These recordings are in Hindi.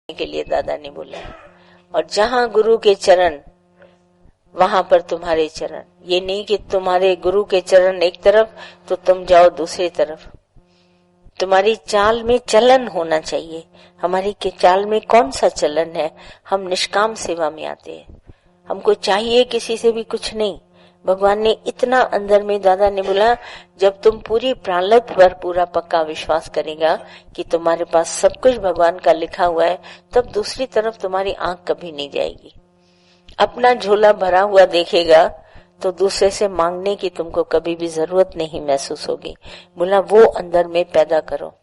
के लिए दादा ने बोला। और जहां गुरु के चरण वहां पर तुम्हारे चरण। ये नहीं कि तुम्हारे गुरु के चरण एक तरफ तो तुम जाओ दूसरी तरफ। तुम्हारी चाल में चलन होना चाहिए। हमारी के चाल में कौन सा चलन है? हम निष्काम सेवा में आते हैं। हमको चाहिए किसी से भी कुछ नहीं। भगवान ने इतना अंदर में, दादा ने बोला, जब तुम पूरी प्रारब्ध पर पूरा पक्का विश्वास करेगा कि तुम्हारे पास सब कुछ भगवान का लिखा हुआ है, तब दूसरी तरफ तुम्हारी आंख कभी नहीं जाएगी। अपना झोला भरा हुआ देखेगा तो दूसरे से मांगने की तुमको कभी भी जरूरत नहीं महसूस होगी। बोला वो अंदर में पैदा करो।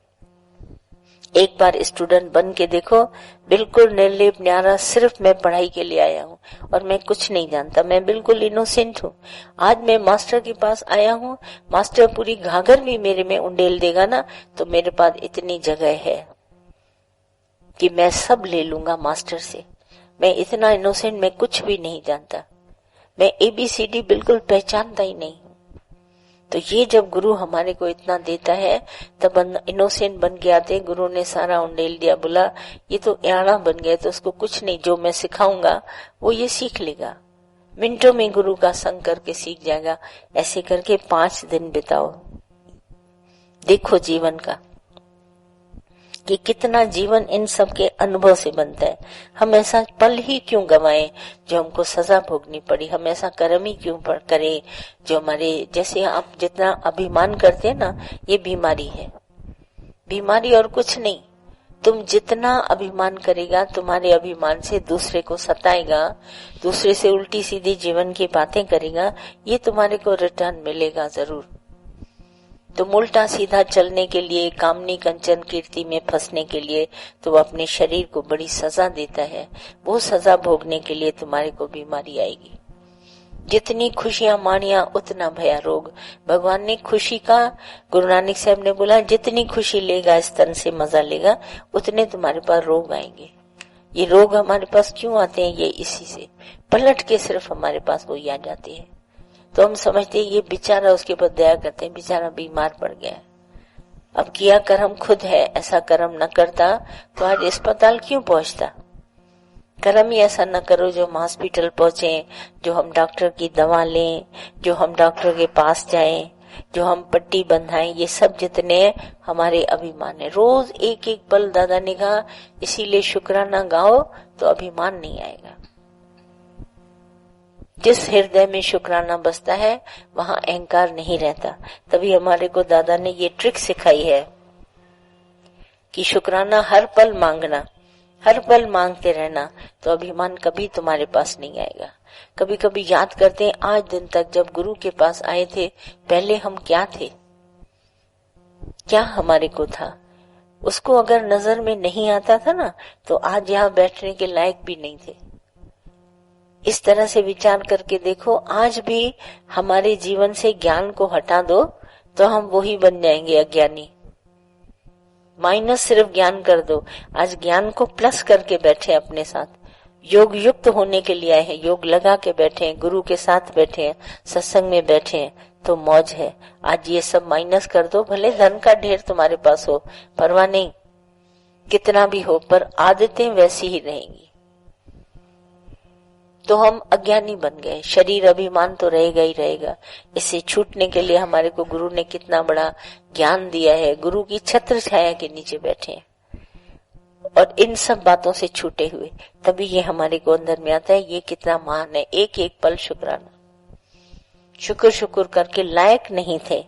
एक बार स्टूडेंट बन के देखो, बिल्कुल निर्लेप न्यारा, सिर्फ मैं पढ़ाई के लिए आया हूँ और मैं कुछ नहीं जानता, मैं बिल्कुल इनोसेंट हूँ। आज मैं मास्टर के पास आया हूँ, मास्टर पूरी घाघर भी मेरे में उंडेल देगा ना, तो मेरे पास इतनी जगह है कि मैं सब ले लूंगा मास्टर से। मैं इतना इनोसेंट, मैं कुछ भी नहीं जानता, मैं ABCD बिल्कुल पहचानता ही नहीं हूँ। तो ये जब गुरु हमारे को इतना देता है, तब इनोसेंट बन के आते। गुरु ने सारा उंडेल दिया, बोला ये तो यारा बन गया, तो उसको कुछ नहीं, जो मैं सिखाऊंगा वो ये सीख लेगा। मिनटों में गुरु का संग करके सीख जाएगा। ऐसे करके 5 दिन बिताओ, देखो जीवन का कि कितना जीवन इन सब के अनुभव से बनता है। हम ऐसा पल ही क्यों गवाएं जो हमको सजा भोगनी पड़ी? हम ऐसा कर्म ही क्यों करें जो हमारे, जैसे आप जितना अभिमान करते हैं ना, ये बीमारी है, बीमारी और कुछ नहीं। तुम जितना अभिमान करेगा, तुम्हारे अभिमान से दूसरे को सताएगा, दूसरे से उल्टी सीधी जीवन की बातें करेगा, ये तुम्हारे को रिटर्न मिलेगा जरूर। तुम उल्टा सीधा चलने के लिए, कामनी कंचन कीर्ति में फंसने के लिए तो अपने शरीर को बड़ी सजा देता है। वो सजा भोगने के लिए तुम्हारे को बीमारी आएगी। जितनी खुशियां मानिया उतना भया रोग। भगवान ने खुशी का, गुरु नानक साहब ने बोला, जितनी खुशी लेगा, इस तन से मजा लेगा, उतने तुम्हारे पास रोग आएंगे। ये रोग हमारे पास क्यों आते हैं? ये इसी से पलट के सिर्फ हमारे पास वो आ जाते हैं। तो हम समझते हैं ये बेचारा, उसके ऊपर दया करते हैं, बेचारा बीमार पड़ गया है। अब किया कर्म खुद है, ऐसा कर्म न करता तो आज अस्पताल क्यों पहुंचता? कर्म ही ऐसा न करो जो हम हॉस्पिटल पहुंचे, जो हम डॉक्टर की दवा लें, जो हम डॉक्टर के पास जाएं, जो हम पट्टी बंधाएं। ये सब जितने हमारे अभिमान है। रोज एक एक पल, दादा ने कहा, इसीलिए शुक्राना गाओ तो अभिमान नहीं आएगा। जिस हृदय में शुक्राना बसता है वहां अहंकार नहीं रहता। तभी हमारे को दादा ने ये ट्रिक सिखाई है कि शुक्राना हर पल मांगना, हर पल मांगते रहना, तो अभिमान कभी तुम्हारे पास नहीं आएगा। कभी कभी याद करते हैं, आज दिन तक जब गुरु के पास आए थे, पहले हम क्या थे, क्या हमारे को था? उसको अगर नजर में नहीं आता था ना, तो आज यहाँ बैठने के लायक भी नहीं थे। इस तरह से विचार करके देखो, आज भी हमारे जीवन से ज्ञान को हटा दो तो हम वही बन जाएंगे, अज्ञानी। माइनस सिर्फ ज्ञान कर दो, आज ज्ञान को प्लस करके बैठे अपने साथ। योग युक्त होने के लिए आए हैं, योग लगा के बैठे हैं, गुरु के साथ बैठे हैं, सत्संग में बैठे हैं, तो मौज है। आज ये सब माइनस कर दो। भले धन का ढेर तुम्हारे पास हो, परवाह नहीं, कितना भी हो, पर आदतें वैसी ही रहेंगी। तो हम अज्ञानी बन गए। शरीर अभिमान तो रहेगा ही रहेगा। इससे छूटने के लिए हमारे को गुरु ने कितना बड़ा ज्ञान दिया है। गुरु की छत्र छाया के नीचे बैठे हैं और इन सब बातों से छूटे हुए, तभी ये हमारे को अंदर में आता है। ये कितना महान है। एक एक पल शुक्राना, शुक्र शुक्र करके। लायक नहीं थे,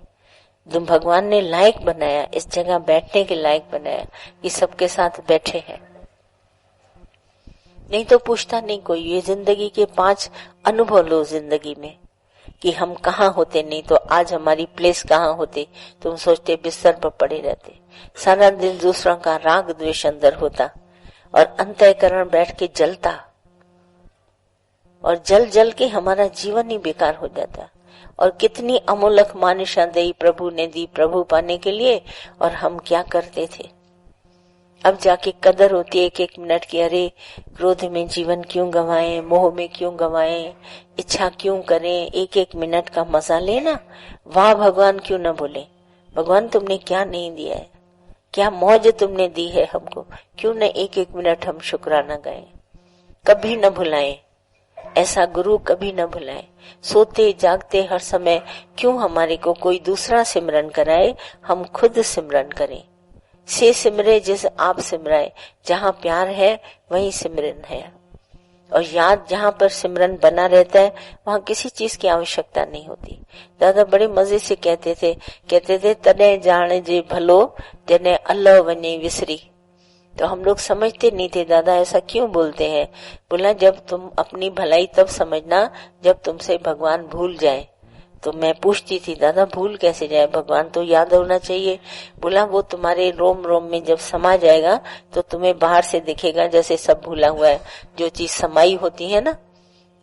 तुम भगवान ने लायक बनाया, इस जगह बैठने के लायक बनाया कि सबके साथ बैठे हैं। नहीं तो पूछता नहीं कोई। ये जिंदगी के 5 अनुभव लो जिंदगी में कि हम कहाँ होते, नहीं तो आज हमारी प्लेस कहाँ होते। तुम सोचते बिस्तर पर पड़े रहते, सारा दिन दूसरों का राग द्वेष अंदर होता और अंतःकरण बैठ के जलता, और जल जल के हमारा जीवन ही बेकार हो जाता। और कितनी अमोलक मानिशा दई प्रभु ने दी प्रभु पाने के लिए, और हम क्या करते थे। अब जाके कदर होती है एक एक मिनट की। अरे क्रोध में जीवन क्यों गंवाएं, मोह में क्यों गंवाएं, इच्छा क्यों करें, एक एक मिनट का मजा लेना। वाह भगवान क्यों न बोले, भगवान तुमने क्या नहीं दिया है, क्या मौज तुमने दी है हमको, क्यों न एक एक मिनट हम शुक्राना गाएं, कभी न भुलाएं, ऐसा गुरु कभी न भुलाएं। सोते जागते हर समय क्यों हमारे को कोई दूसरा सिमरन कराए, हम खुद सिमरन करें। से सिमरे जिस आप सिमराए, जहाँ प्यार है वहीं सिमरन है। और याद जहाँ पर सिमरन बना रहता है वहाँ किसी चीज की आवश्यकता नहीं होती। दादा बड़े मजे से कहते थे तने जाने जे भलो जने अल्लाह वने विसरी। तो हम लोग समझते नहीं थे दादा ऐसा क्यों बोलते हैं। बोला जब तुम अपनी भलाई तब समझना जब तुमसे भगवान भूल जाए। तो मैं पूछती थी दादा भूल कैसे जाए, भगवान तो याद होना चाहिए। बोला वो तुम्हारे रोम रोम में जब समा जाएगा तो तुम्हें बाहर से दिखेगा जैसे सब भूला हुआ है। जो चीज समाई होती है ना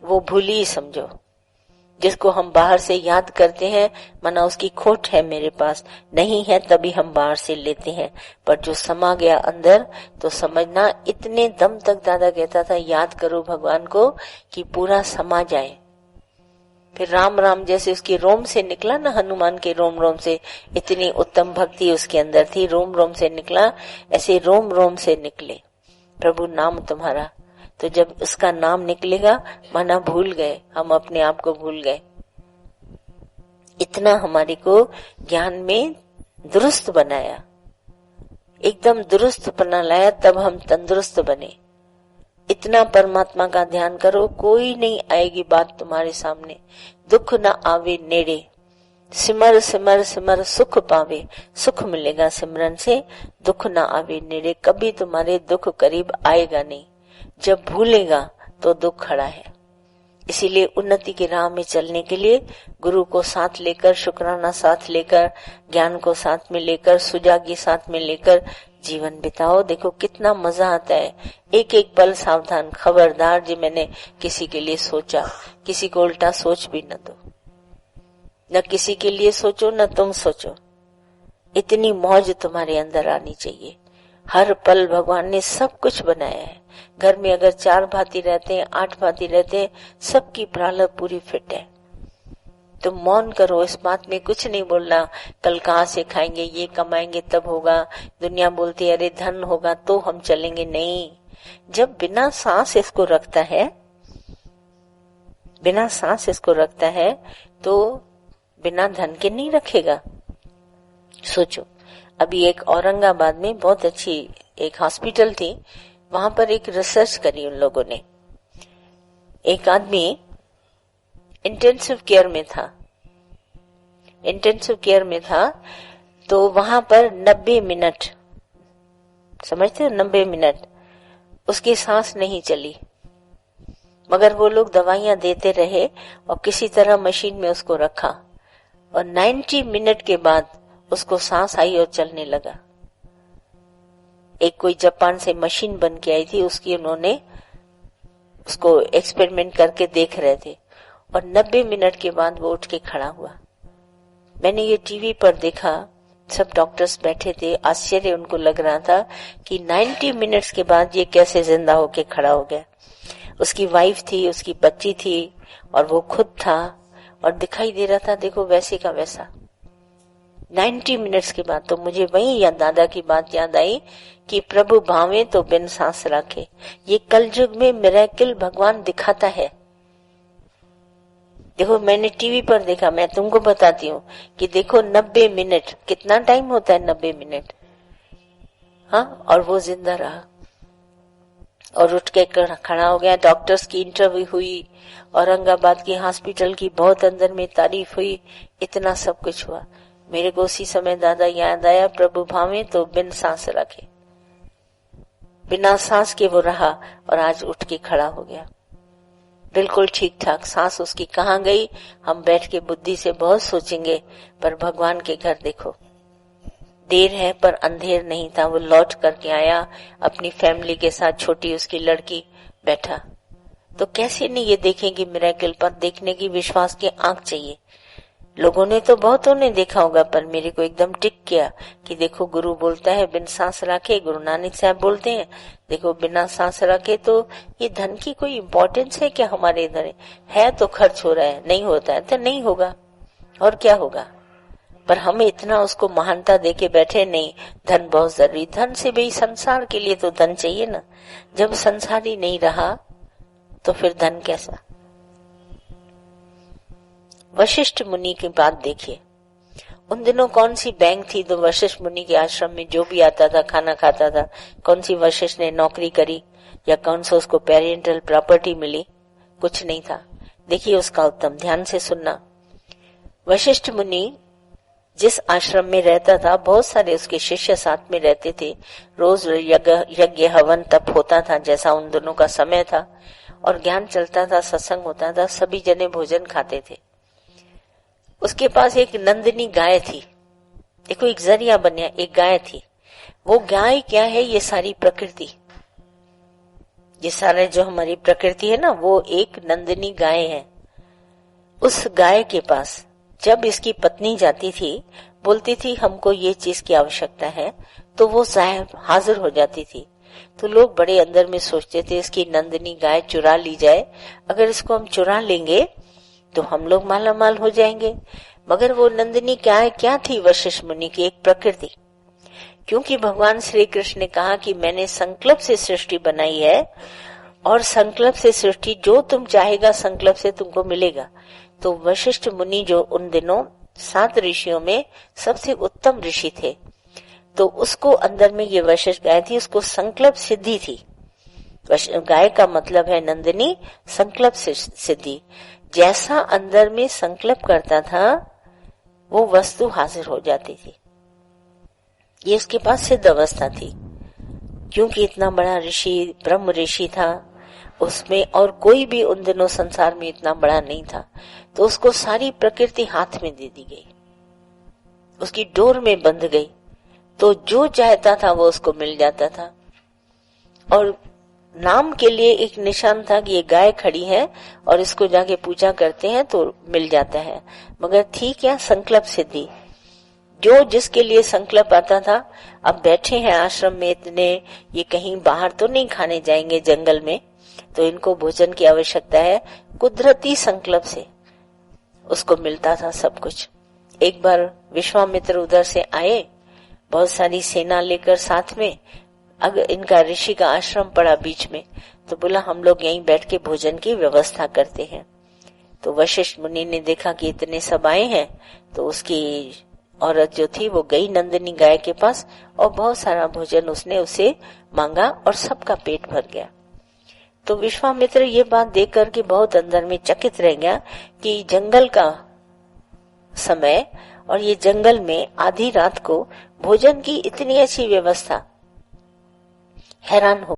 वो भूली ही समझो। जिसको हम बाहर से याद करते हैं माना उसकी खोट है मेरे पास नहीं है, तभी हम बाहर से लेते हैं। पर जो समा गया अंदर तो समझना इतने दम तक दादा कहता था याद करो भगवान को कि पूरा समा जाए। फिर राम राम जैसे उसके रोम से निकला ना, हनुमान के रोम रोम से इतनी उत्तम भक्ति उसके अंदर थी, रोम रोम से निकला, ऐसे रोम रोम से निकले प्रभु नाम तुम्हारा। तो जब उसका नाम निकलेगा माना भूल गए, हम अपने आप को भूल गए। इतना हमारे को ज्ञान में दुरुस्त बनाया, एकदम दुरुस्त बना लाया, तब हम तंदुरुस्त बने। इतना परमात्मा का ध्यान करो, कोई नहीं आएगी बात तुम्हारे सामने, दुख न आवे नेड़े, सिमर सिमर सिमर सुख पावे। सुख मिलेगा सिमरन से, दुख न आवे नेड़े। कभी तुम्हारे दुख करीब आएगा नहीं, जब भूलेगा तो दुख खड़ा है। इसीलिए उन्नति की राह में चलने के लिए गुरु को साथ लेकर, शुक्राना साथ लेकर, ज्ञान को साथ में लेकर, सुजागी साथ में लेकर जीवन बिताओ। देखो कितना मजा आता है। एक एक पल सावधान, खबरदार जी मैंने किसी के लिए सोचा, किसी को उल्टा सोच भी न दो, न किसी के लिए सोचो न तुम सोचो। इतनी मौज तुम्हारे अंदर आनी चाहिए। हर पल भगवान ने सब कुछ बनाया है। घर में अगर 4 भांति रहते हैं, 8 भांति रहते हैं, सबकी प्रारब्ध पूरी फिट है। तुम मौन करो, इस बात में कुछ नहीं बोलना कल कहाँ से खाएंगे, ये कमाएंगे तब होगा। दुनिया बोलती है अरे धन होगा तो हम चलेंगे, नहीं। जब बिना सांस इसको रखता है, बिना सांस इसको रखता है तो बिना धन के नहीं रखेगा। सोचो अभी एक औरंगाबाद में बहुत अच्छी एक हॉस्पिटल थी, वहां पर एक रिसर्च करी उन लोगों ने। एक आदमी इंटेंसिव केयर में था, तो वहां पर 90 मिनट, समझते हो 90 मिनट उसकी सांस नहीं चली, मगर वो लोग दवाइयां देते रहे और किसी तरह मशीन में उसको रखा और 90 मिनट के बाद उसको सांस आई और चलने लगा। एक कोई जापान से मशीन बन के आई थी, उसकी उन्होंने उसको एक्सपेरिमेंट करके देख रहे थे और 90 मिनट के बाद वो उठ के खड़ा हुआ। मैंने ये टीवी पर देखा, सब डॉक्टर्स बैठे थे, आश्चर्य उनको लग रहा था कि 90 मिनट्स के बाद ये कैसे जिंदा होके खड़ा हो गया। उसकी वाइफ थी, उसकी बच्ची थी और वो खुद था और दिखाई दे रहा था देखो वैसे का वैसा 90 मिनट्स के बाद। तो मुझे वही या दादा की बात याद आई कि प्रभु भावे तो बिन सांस रखे। ये कलयुग में मिरेकल भगवान दिखाता है। देखो मैंने टीवी पर देखा, मैं तुमको बताती हूँ कि देखो 90 मिनट कितना टाइम होता है, 90 मिनट, हाँ, और वो जिंदा रहा और उठ के खड़ा हो गया। डॉक्टर्स की इंटरव्यू हुई, औरंगाबाद की हॉस्पिटल की बहुत अंदर में तारीफ हुई, इतना सब कुछ हुआ। मेरे को उसी समय दादा याद आया, प्रभु भावे तो बिन सांस रखे। बिना सांस के वो रहा और आज उठ के खड़ा हो गया, बिल्कुल ठीक ठाक। सांस उसकी कहाँ गई हम बैठ के बुद्धि से बहुत सोचेंगे, पर भगवान के घर देखो देर है पर अंधेर नहीं था। वो लौट करके आया अपनी फैमिली के साथ, छोटी उसकी लड़की बैठा। तो कैसे नहीं ये देखेंगे मिरेकल, पर देखने की विश्वास की आंख चाहिए। लोगों ने तो बहुतों ने देखा होगा, पर मेरे को एकदम टिक किया कि देखो गुरु बोलता है बिन सांस रखे। गुरु नानक साहब बोलते हैं देखो बिना सांस रखे। तो ये धन की कोई इम्पोर्टेंस है क्या हमारे इधर? है तो खर्च हो रहा है, नहीं होता है तो नहीं होगा, और क्या होगा। पर हम इतना उसको महानता देके बैठे नहीं। धन बहुत जरूरी, धन से भी संसार के लिए तो धन चाहिए ना। जब संसार ही नहीं रहा तो फिर धन कैसा। वशिष्ठ मुनि की बात देखिए, उन दिनों कौन सी बैंक थी तो वशिष्ठ मुनि के आश्रम में जो भी आता था खाना खाता था। कौन सी वशिष्ठ ने नौकरी करी या कौन सा उसको पेरेंटल प्रॉपर्टी मिली, कुछ नहीं था। देखिए उसका उत्तम, ध्यान से सुनना। वशिष्ठ मुनि जिस आश्रम में रहता था, बहुत सारे उसके शिष्य साथ में रहते थे। रोज यज्ञ हवन तप होता था जैसा उन दोनों का समय था, और ज्ञान चलता था, सत्संग होता था, सभी जने भोजन खाते थे। उसके पास एक नंदिनी गाय थी। देखो एक जरिया बनया, एक गाय थी। वो गाय क्या है, ये सारी प्रकृति, ये सारे जो हमारी प्रकृति है ना, वो एक नंदिनी गाय है। उस गाय के पास जब इसकी पत्नी जाती थी, बोलती थी हमको ये चीज की आवश्यकता है, तो वो हाजिर हो जाती थी। तो लोग बड़े अंदर में सोचते थे इसकी नंदिनी गाय चुरा ली जाए, अगर इसको हम चुरा लेंगे तो हम लोग माला माल हो जाएंगे। मगर वो नंदिनी गाय क्या थी, वशिष्ठ मुनि की एक प्रकृति। क्योंकि भगवान श्री कृष्ण ने कहा कि मैंने संकल्प से सृष्टि बनाई है, और संकल्प से सृष्टि जो तुम चाहेगा संकल्प से तुमको मिलेगा। तो वशिष्ठ मुनि जो उन दिनों 7 ऋषियों में सबसे उत्तम ऋषि थे, तो उसको अंदर में ये वशिष्ठ गाय थी, उसको संकल्प सिद्धि थी। गाय का मतलब है नंदिनी, संकल्प सिद्धि। जैसा अंदर में संकल्प करता था वो वस्तु हाजिर हो जाती थी। ये उसके पास सिद्ध अवस्था थी। क्योंकि इतना बड़ा ऋषि, ब्रह्म ऋषि था उसमें, और कोई भी उन दिनों संसार में इतना बड़ा नहीं था। तो उसको सारी प्रकृति हाथ में दे दी गई, उसकी डोर में बंध गई, तो जो चाहता था वो उसको मिल जाता था। और नाम के लिए एक निशान था कि ये गाय खड़ी है और इसको जाके पूजा करते हैं तो मिल जाता है। मगर थी क्या, संकल्प सिद्धि। जो जिसके लिए संकल्प आता था, अब बैठे हैं आश्रम में इतने, ये कहीं बाहर तो नहीं खाने जाएंगे जंगल में, तो इनको भोजन की आवश्यकता है। कुदरती संकल्प से उसको मिलता था सब कुछ। एक बार विश्वामित्र उधर से आए, बहुत सारी सेना लेकर साथ में। अगर इनका ऋषि का आश्रम पड़ा बीच में, तो बोला हम लोग यहीं बैठ के भोजन की व्यवस्था करते हैं। तो वशिष्ठ मुनि ने देखा कि इतने सब आए हैं, तो उसकी औरत जो थी वो गई नंदिनी गाय के पास, और बहुत सारा भोजन उसने उसे मांगा और सबका पेट भर गया। तो विश्वामित्र ये बात देख करके बहुत अंदर में चकित रह गया कि जंगल का समय और ये जंगल में आधी रात को भोजन की इतनी अच्छी व्यवस्था, हैरान हो